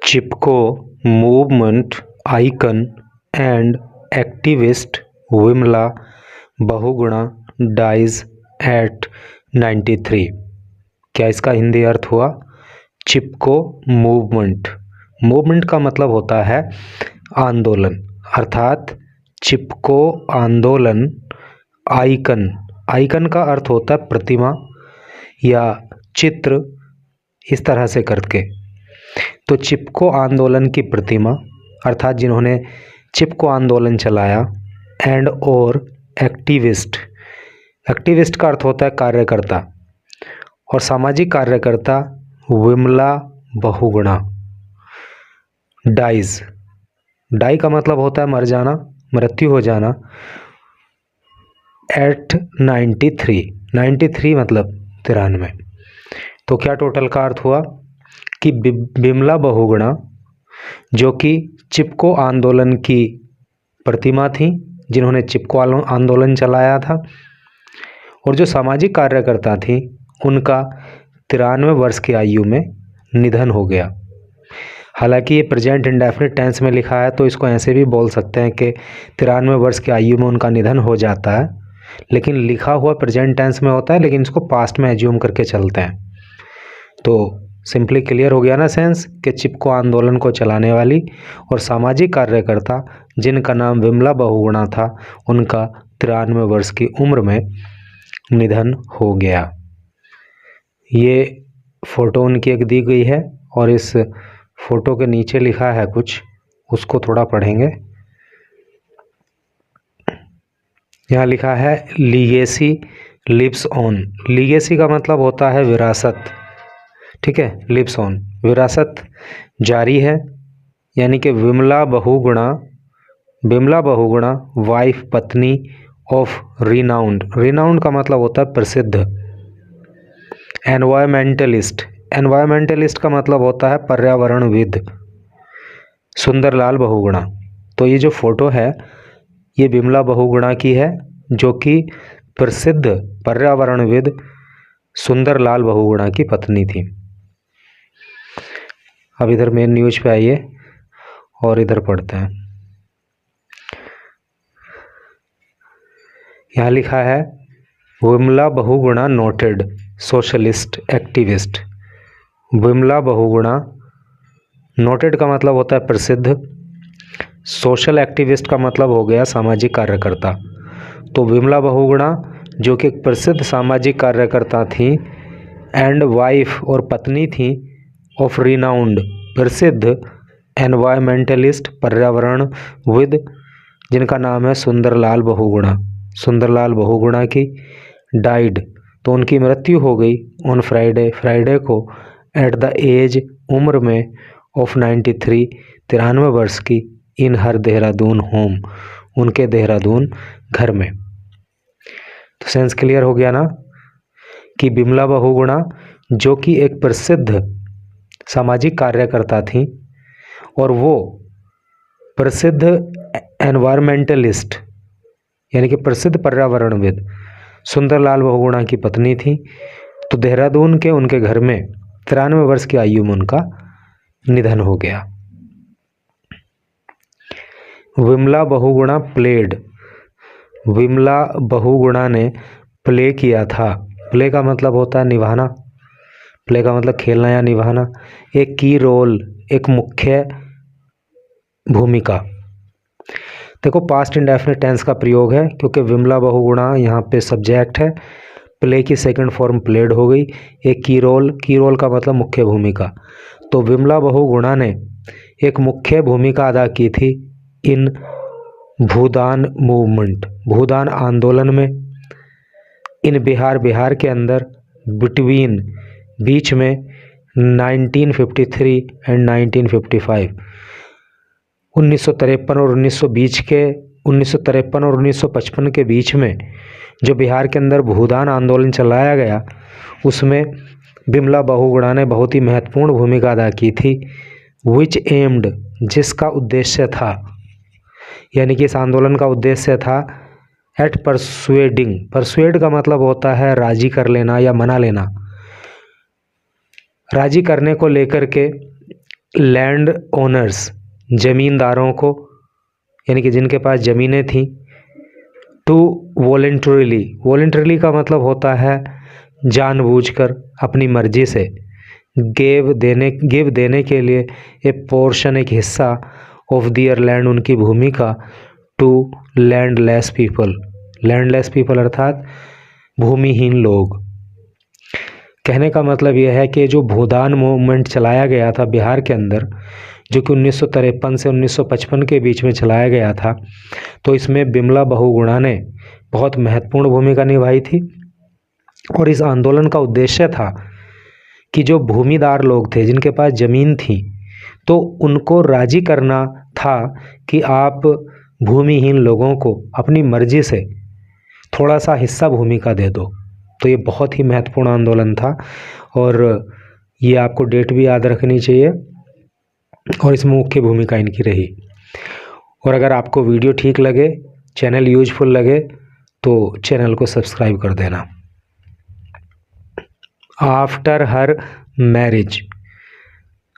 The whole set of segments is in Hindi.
Chipko movement icon and activist Vimla Bahuguna dies at 93। क्या इसका हिंदी अर्थ हुआ? चिपको मूवमेंट। मूवमेंट का मतलब होता है आंदोलन, अर्थात चिपको आंदोलन। आइकन, आइकन का अर्थ होता है प्रतिमा या चित्र, इस तरह से करके। तो चिपको आंदोलन की प्रतिमा अर्थात जिन्होंने चिपको आंदोलन चलाया, एंड और एक्टिविस्ट, एक्टिविस्ट का अर्थ होता है कार्यकर्ता, और सामाजिक कार्यकर्ता विमला बहुगुणा डाइज। डाई का मतलब होता है मर जाना, मृत्यु हो जाना। एट 93, 93 मतलब 93। तो क्या टोटल का अर्थ हुआ कि विमला बहुगुणा जो कि चिपको आंदोलन की प्रतिमा थी, जिन्होंने चिपको आंदोलन चलाया था, और जो सामाजिक कार्यकर्ता थी, उनका 93 वर्ष की आयु में निधन हो गया। हालांकि ये प्रेजेंट इंडेफिनिट टेंस में लिखा है, तो इसको ऐसे भी बोल सकते हैं कि 93 वर्ष की आयु में उनका निधन हो जाता है, लेकिन लिखा हुआ प्रेजेंट टेंस में होता है, लेकिन इसको पास्ट में एज्यूम करके चलते हैं। तो सिंपली क्लियर हो गया ना सेंस कि चिपको आंदोलन को चलाने वाली और सामाजिक कार्यकर्ता जिनका नाम विमला बहुगुणा था, उनका 93 वर्ष की उम्र में निधन हो गया। ये फ़ोटो उनकी एक दी गई है, और इस फोटो के नीचे लिखा है कुछ, उसको थोड़ा पढ़ेंगे। यहाँ लिखा है लीगेसी लिव्स ऑन। लीगेसी का मतलब होता है विरासत, ठीक है। लिव्स ऑन, विरासत जारी है, यानी कि विमला बहुगुणा वाइफ, पत्नी ऑफ रिनाउंड। रिनाउंड का मतलब होता है प्रसिद्ध। एनवायरमेंटलिस्ट, एनवायरमेंटलिस्ट का मतलब होता है पर्यावरणविद, सुंदरलाल बहुगुणा। तो ये जो फोटो है ये विमला बहुगुणा की है, जो कि प्रसिद्ध पर्यावरणविद सुंदरलाल बहुगुणा की पत्नी थी। अब इधर मेन न्यूज पे आइए और इधर पढ़ते हैं। यहाँ लिखा है Vimla Bahuguna noted socialist activist. Vimla Bahuguna, noted का मतलब होता है प्रसिद्ध, सोशल एक्टिविस्ट का मतलब हो गया सामाजिक कार्यकर्ता। तो विमला बहुगुणा जो कि एक प्रसिद्ध सामाजिक कार्यकर्ता थी, एंड वाइफ और पत्नी थी, ऑफ रिनाउंड प्रसिद्ध एनवायरमेंटलिस्ट पर्यावरणविद, जिनका नाम है सुंदरलाल बहुगुणा। सुंदरलाल बहुगुणा की डाइड, तो उनकी मृत्यु हो गई ऑन फ्राइडे, फ्राइडे को, एट द एज, उम्र में, ऑफ 93, 93 वर्ष की, इन हर देहरादून होम, उनके देहरादून घर में। तो सेंस क्लियर हो गया ना कि विमला बहुगुणा जो कि एक प्रसिद्ध सामाजिक कार्यकर्ता थी, और वो प्रसिद्ध एनवायरमेंटलिस्ट यानी कि प्रसिद्ध पर्यावरणविद सुंदरलाल बहुगुणा की पत्नी थी। तो देहरादून के उनके घर में 93 वर्ष की आयु में उनका निधन हो गया। विमला बहुगुणा प्लेड, विमला बहुगुणा ने प्ले किया था। प्ले का मतलब होता है निभाना, प्ले का मतलब खेलना या निभाना। एक की रोल, एक मुख्य भूमिका। देखो पास्ट इंडेफिनिट टेंस का प्रयोग है, क्योंकि विमला बहुगुणा यहाँ पे सब्जेक्ट है, प्ले की सेकंड फॉर्म प्लेड हो गई। एक की रोल, की रोल का मतलब मुख्य भूमिका। तो विमला बहुगुणा ने एक मुख्य भूमिका अदा की थी इन भूदान मूवमेंट, भूदान आंदोलन में, इन बिहार के अंदर, बिटवीन, बीच में, 1953 एंड 1955, 1953 और 1920 के, 1953 और 1955 के बीच में जो बिहार के अंदर भूदान आंदोलन चलाया गया, उसमें विमला बहुगुणा ने बहुत ही महत्वपूर्ण भूमिका अदा की थी। विच एम्ड, जिसका उद्देश्य था, यानी कि इस आंदोलन का उद्देश्य था एट परसुएडिंग। परसुएड का मतलब होता है राजी कर लेना या मना लेना। राजी करने को लेकर के लैंड ओनर्स, ज़मींदारों को, यानी कि जिनके पास ज़मीनें थीं, टू वॉलंटरीली, वॉलंटरीली का मतलब होता है जानबूझकर, अपनी मर्जी से, गिव देने के लिए, ए पोर्शन, एक हिस्सा, ऑफ दियर लैंड, उनकी भूमि का, to landless people, landless people अर्थात भूमिहीन लोग। कहने का मतलब यह है कि जो भूदान मूवमेंट चलाया गया था बिहार के अंदर, जो कि 1953 से 1955 के बीच में चलाया गया था, तो इसमें बिमला बहुगुणा ने बहुत महत्वपूर्ण भूमिका निभाई थी। और इस आंदोलन का उद्देश्य था कि जो भूमिदार लोग थे, जिनके पास ज़मीन थी, तो उनको राजी करना था कि आप भूमिहीन लोगों को अपनी मर्जी से थोड़ा सा हिस्सा भूमि का दे दो। तो ये बहुत ही महत्वपूर्ण आंदोलन था और ये आपको डेट भी याद रखनी चाहिए और इसमें मुख्य भूमिका इनकी रही। और अगर आपको वीडियो ठीक लगे, चैनल यूजफुल लगे, तो चैनल को सब्सक्राइब कर देना। After her marriage,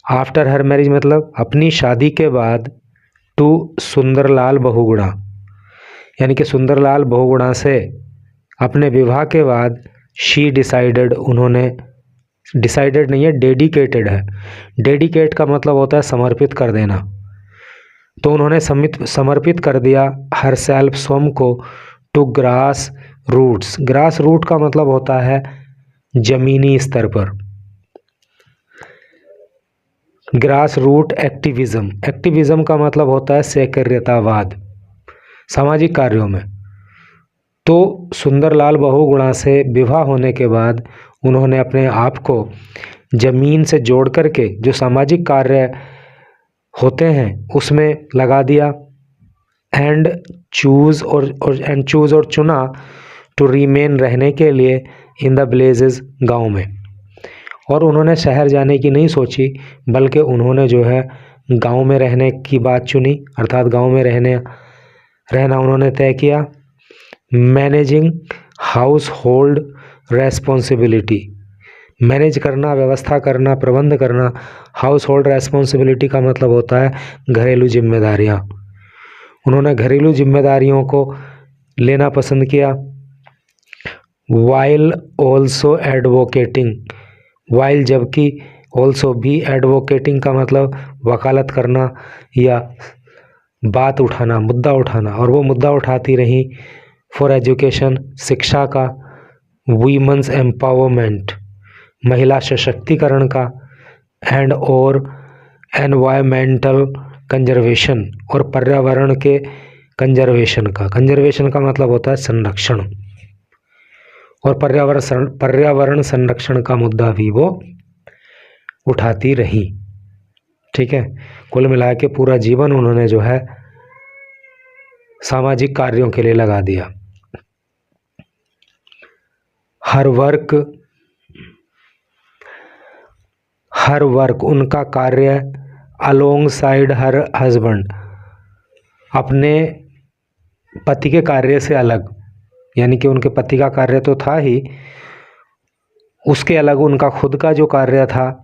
after her marriage मतलब अपनी शादी के बाद, टू सुंदरलाल बहुगुणा, यानी कि सुंदरलाल बहुगुणा से अपने विवाह के बाद, शी डिसाइडेड, उन्होंने, डिसाइडेड नहीं है, डेडिकेटेड है। डेडिकेट का मतलब होता है समर्पित कर देना। तो उन्होंने समर्पित कर दिया हर सेल्फ, स्वयं को, to grass roots. Grass root का मतलब होता है जमीनी स्तर पर। ग्रास रूट एक्टिविज्म, एक्टिविज्म का मतलब होता है सहकारितावाद, सामाजिक कार्यों में। तो सुंदरलाल बहुगुणा से विवाह होने के बाद उन्होंने अपने आप को जमीन से जोड़ करके जो सामाजिक कार्य होते हैं उसमें लगा दिया। एंड चूज़ और चुना, टू रीमेन, रहने के लिए, इन द विलेजेस, गाँव में। और उन्होंने शहर जाने की नहीं सोची, बल्कि उन्होंने जो है गांव में रहने की बात चुनी, अर्थात गांव में रहना उन्होंने तय किया। Managing house hold responsibility, manage करना, व्यवस्था करना, प्रबंध करना। हाउस होल्ड रेस्पॉन्सिबिलिटी का मतलब होता है घरेलू जिम्मेदारियाँ। उन्होंने घरेलू जिम्मेदारियों को लेना पसंद किया। वाइल ऑल्सो एडवोकेटिंग, वाइल जबकि, ऑल्सो भी, एडवोकेटिंग का मतलब वकालत करना या बात उठाना, मुद्दा उठाना, और वो मुद्दा उठाती रही फॉर एजुकेशन, शिक्षा का, वीमेंस एम्पावरमेंट, महिला सशक्तिकरण का, एंड और एनवायरमेंटल कंजर्वेशन, और पर्यावरण के कंजर्वेशन का। कंजर्वेशन का मतलब होता है संरक्षण, और पर्यावरण संरक्षण का मुद्दा भी वो उठाती रही। ठीक है, कुल मिला के पूरा जीवन उन्होंने जो है सामाजिक कार्यों के लिए लगा दिया। हर वर्क, उनका कार्य, अलोंग साइड हर हस्बैंड, अपने पति के कार्य से अलग, यानी कि उनके पति का कार्य तो था ही, उसके अलग उनका खुद का जो कार्य था,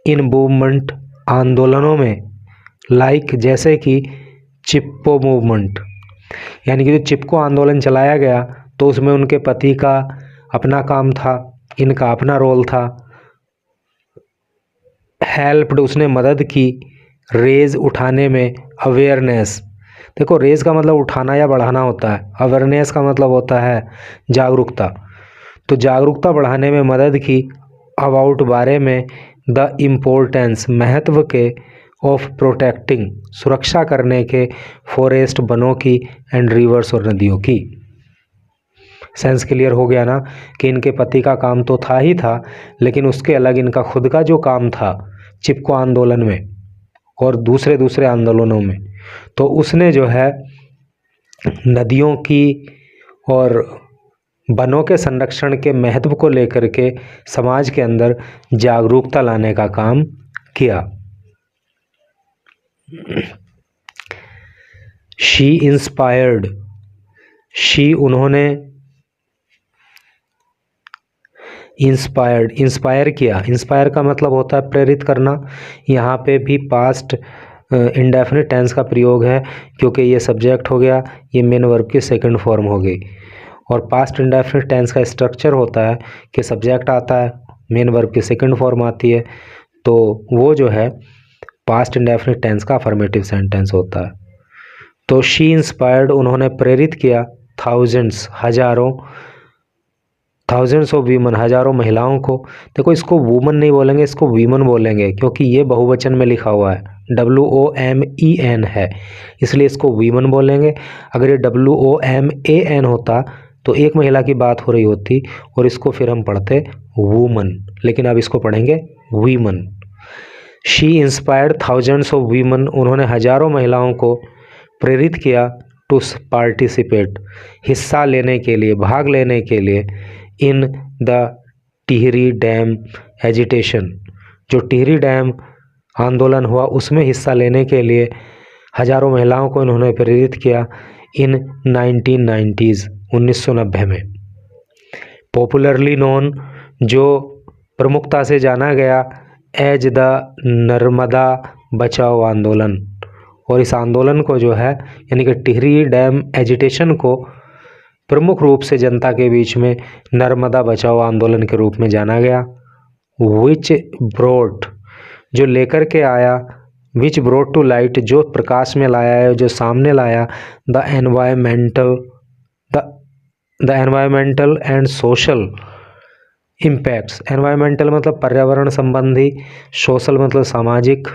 इन मूवमेंट, आंदोलनों में, लाइक, जैसे कि चिपको मूवमेंट, यानी कि जो चिपको आंदोलन चलाया गया, तो उसमें उनके पति का अपना काम था, इनका अपना रोल था। हेल्प्ड, उसने मदद की, रेज, उठाने में, अवेयरनेस, देखो रेज का मतलब उठाना या बढ़ाना होता है, अवेयरनेस का मतलब होता है जागरूकता, तो जागरूकता बढ़ाने में मदद की, अबाउट, बारे में, द इम्पोर्टेंस, महत्व के, ऑफ प्रोटेक्टिंग, सुरक्षा करने के, फॉरेस्ट, बनों की, एंड रिवर्स, और नदियों की। सेंस क्लियर हो गया ना कि इनके पति का काम तो था ही था, लेकिन उसके अलग इनका खुद का जो काम था चिपको आंदोलन में और दूसरे आंदोलनों में, तो उसने जो है नदियों की और वनों के संरक्षण के महत्व को लेकर के समाज के अंदर जागरूकता लाने का काम किया। शी इंस्पायर्ड, शी, उन्होंने, इंस्पायर्ड, इंस्पायर किया। इंस्पायर का मतलब होता है प्रेरित करना। यहाँ पे भी पास्ट इंडेफिनिट टेंस का प्रयोग है, क्योंकि ये सब्जेक्ट हो गया, ये मेन वर्ब की सेकंड फॉर्म हो गई। और पास्ट इंडेफिनिट टेंस का स्ट्रक्चर होता है कि सब्जेक्ट आता है, मेन वर्ब की सेकंड फॉर्म आती है, तो वो जो है पास्ट इंडेफिनिट टेंस का अफर्मेटिव सेंटेंस होता है। तो शी इंस्पायर्ड, उन्होंने प्रेरित किया, थाउजेंड्स, हजारों, थाउजेंड्स ऑफ वीमन, हजारों महिलाओं को। देखो इसको वुमन नहीं बोलेंगे, इसको वीमन बोलेंगे, क्योंकि ये बहुवचन में लिखा हुआ है, WOMEN है, इसलिए इसको वीमन बोलेंगे। अगर ये WOMAN होता तो एक महिला की बात हो रही होती और इसको फिर हम पढ़ते वुमन, लेकिन अब इसको पढ़ेंगे women. She inspired thousands of women, उन्होंने हजारों महिलाओं को प्रेरित किया, टू पार्टिसिपेट, हिस्सा लेने के लिए, भाग लेने के लिए, in the Tehri dam agitation, जो टिहरी डैम आंदोलन हुआ उसमें हिस्सा लेने के लिए हजारों महिलाओं को इन्होंने प्रेरित किया इन 1990s, 1990 में। पॉपुलरली नोन, जो प्रमुखता से जाना गया, एज द नर्मदा बचाओ आंदोलन, और इस आंदोलन को जो है यानी कि टिहरी डैम एजिटेशन को प्रमुख रूप से जनता के बीच में नर्मदा बचाओ आंदोलन के रूप में जाना गया। विच ब्रोट, जो लेकर के आया, विच ब्रोट टू लाइट, जो प्रकाश में लाया है, जो सामने लाया, the environmental and social impacts. Environmental मतलब पर्यावरण संबंधी, सोशल मतलब सामाजिक,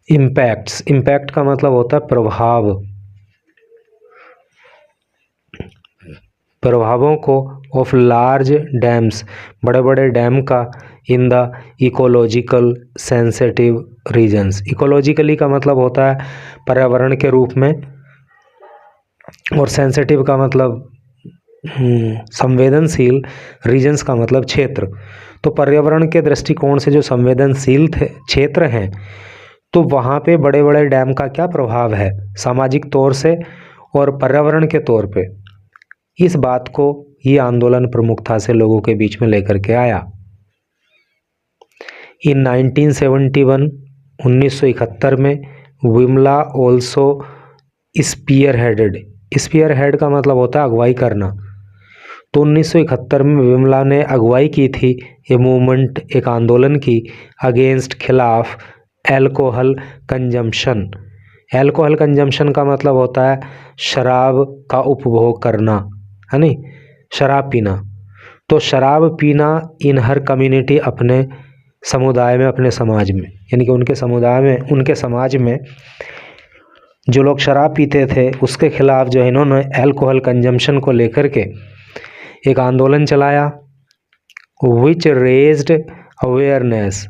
इम्पैक्ट्स, इम्पैक्ट का मतलब होता है प्रभाव, प्रभावों को, ऑफ लार्ज डैम्स, बड़े बड़े डैम का, in the ecological sensitive regions. Ecologically का मतलब होता है पर्यावरण के रूप में, और सेंसिटिव का मतलब संवेदनशील, रीजन्स का मतलब क्षेत्र। तो पर्यावरण के दृष्टिकोण से जो संवेदनशील क्षेत्र हैं, तो वहाँ पे बड़े बड़े डैम का क्या प्रभाव है सामाजिक तौर से और पर्यावरण के तौर पे, इस बात को ये आंदोलन प्रमुखता से लोगों के बीच में लेकर के आया। इन 1971, 1971 में, विमला ऑल्सो स्पीयर हेड का मतलब होता है अगुवाई करना। तो 1971 में विमला ने अगुवाई की थी, ये मूवमेंट, एक आंदोलन की, अगेंस्ट, खिलाफ, एल्कोहल कंजम्पशन। एल्कोहल कंजम्पशन का मतलब होता है शराब का उपभोग करना, है नहीं, शराब पीना। तो शराब पीना इन हर कम्युनिटी, अपने समुदाय में, अपने समाज में, यानी कि उनके समुदाय में, उनके समाज में जो लोग शराब पीते थे उसके खिलाफ जो है इन्होंने एल्कोहल कंजम्पशन को लेकर के एक आंदोलन चलाया। विच रेज्ड अवेयरनेस,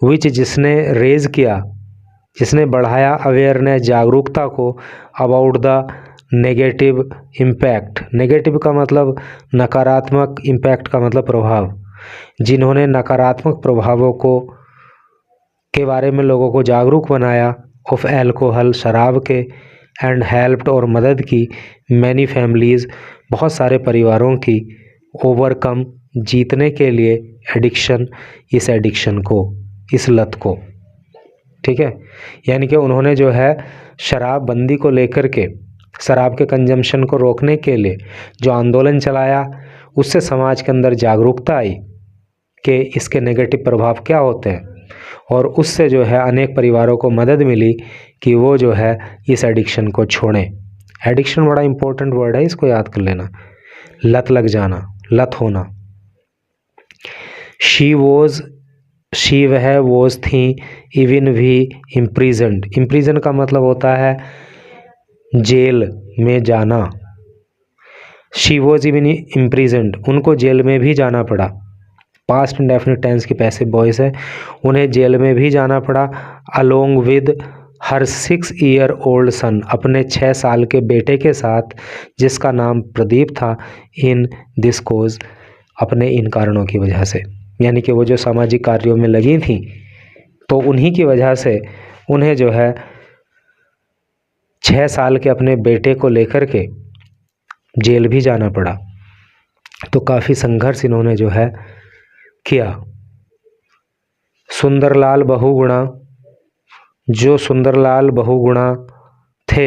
विच जिसने रेज किया, जिसने बढ़ाया, अवेयरनेस जागरूकता को, about the negative impact. Negative का मतलब नकारात्मक, इम्पैक्ट का मतलब प्रभाव, जिन्होंने नकारात्मक प्रभावों को के बारे में लोगों को जागरूक बनाया, ऑफ एल्कोहल, शराब के, एंड हेल्प्ड और मदद की, मैनी फैमिलीज़, बहुत सारे परिवारों की, ओवरकम, जीतने के लिए, एडिक्शन, इस एडिक्शन को, इस लत को। ठीक है, यानी कि उन्होंने जो है शराबबंदी को लेकर के, शराब के कंजम्पशन को रोकने के लिए जो आंदोलन चलाया, उससे समाज के अंदर जागरूकता आई कि इसके नेगेटिव प्रभाव क्या होते हैं, और उससे जो है अनेक परिवारों को मदद मिली कि वो जो है इस एडिक्शन को छोड़ें। एडिक्शन बड़ा इंपॉर्टेंट वर्ड है, इसको याद कर लेना, लत लग जाना, लत होना। शी वह, वोज थी, इवन भी, इम्प्रिजन्ड, इम्प्रिजन का मतलब होता है जेल में जाना। शी वॉज इवन इम्प्रिजन्ड, उनको जेल में भी जाना पड़ा। पास्ट इंडेफिनिट टेंस की पैसिव वॉइस है, उन्हें जेल में भी जाना पड़ा। Along with her 6 year old son, अपने 6 साल के बेटे के साथ, जिसका नाम प्रदीप था, इन दिस कोज, अपने इन कारणों की वजह से, यानी कि वो जो सामाजिक कार्यों में लगी थी, तो उन्हीं की वजह से उन्हें जो है 6 साल के अपने बेटे को लेकर के जेल भी जाना पड़ा। तो काफ़ी संघर्ष इन्होंने जो है किया। सुंदरलाल बहुगुणा, जो सुंदरलाल बहुगुणा थे,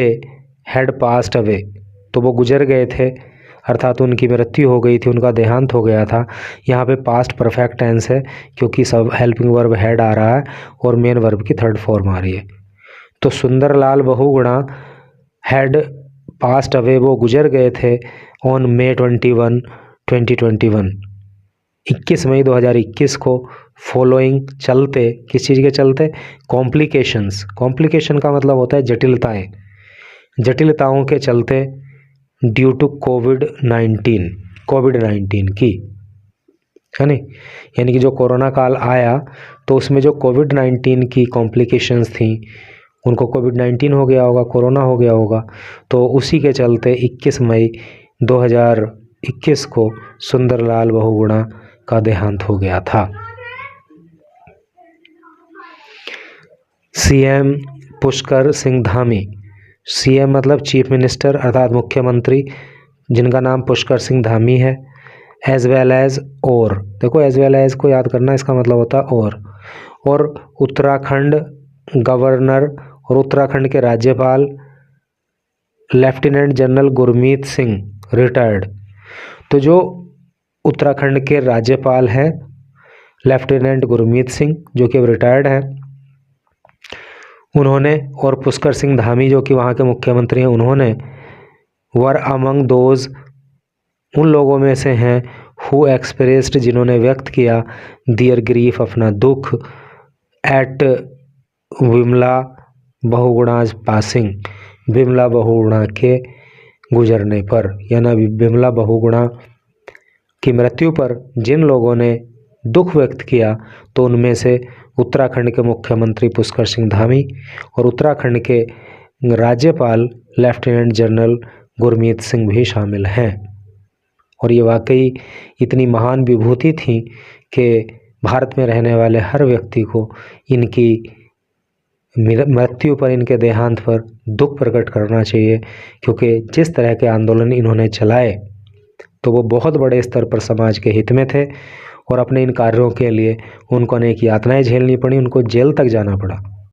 हैड पास्ट अवे, तो वो गुजर गए थे, अर्थात उनकी मृत्यु हो गई थी, उनका देहांत हो गया था। यहाँ पे पास्ट परफेक्ट टेंस है क्योंकि सब हेल्पिंग वर्ब हैड आ रहा है और मेन वर्ब की थर्ड फॉर्म आ रही है। तो Sunderlal Bahuguna had passed away, वो गुजर गए थे ऑन May 21, 2021, 21 मई 2021 को, फॉलोइंग, चलते, किस चीज़ के चलते, कॉम्प्लिकेशंस, कॉम्प्लिकेशन का मतलब होता है जटिलताएं, जटिलताओं के चलते, ड्यू टू कोविड-19 की, है नहीं, यानी कि जो कोरोना काल आया तो उसमें जो कोविड-19 की कॉम्प्लिकेशंस थी, उनको कोविड-19 हो गया होगा, कोरोना हो गया होगा, तो उसी के चलते 21 मई 2021 को सुंदरलाल बहुगुणा का देहांत हो गया था। सीएम पुष्कर सिंह धामी, सीएम मतलब चीफ मिनिस्टर अर्थात मुख्यमंत्री, जिनका नाम पुष्कर सिंह धामी है। एज वेल एज, और देखो एज वेल एज को याद करना, इसका मतलब होता है और उत्तराखंड गवर्नर और उत्तराखंड के राज्यपाल lieutenant general Gurmeet Singh retired. तो जो उत्तराखंड के राज्यपाल हैं लेफ्टिनेंट गुरमीत सिंह, जो कि अब रिटायर्ड हैं, उन्होंने, और पुष्कर सिंह धामी जो कि वहाँ के मुख्यमंत्री हैं, उन्होंने वर अमंग दोज, उन लोगों में से हैं, हु एक्सप्रेस्ड, जिन्होंने व्यक्त किया, दियर ग्रीफ, अपना दुख, एट विमला बहुगुणाज पासिंग, विमला बहुगुणा के गुजरने पर, यानी विमला बहुगुणा की मृत्यु पर जिन लोगों ने दुख व्यक्त किया, तो उनमें से उत्तराखंड के मुख्यमंत्री पुष्कर सिंह धामी और उत्तराखंड के राज्यपाल लेफ्टिनेंट जनरल गुरमीत सिंह भी शामिल हैं। और ये वाकई इतनी महान विभूति थी कि भारत में रहने वाले हर व्यक्ति को इनकी मृत्यु पर, इनके देहांत पर दुख प्रकट करना चाहिए, क्योंकि जिस तरह के आंदोलन इन्होंने चलाए तो वो बहुत बड़े स्तर पर समाज के हित में थे, और अपने इन कार्यों के लिए उनको अनेक यातनाएं झेलनी पड़ी, उनको जेल तक जाना पड़ा।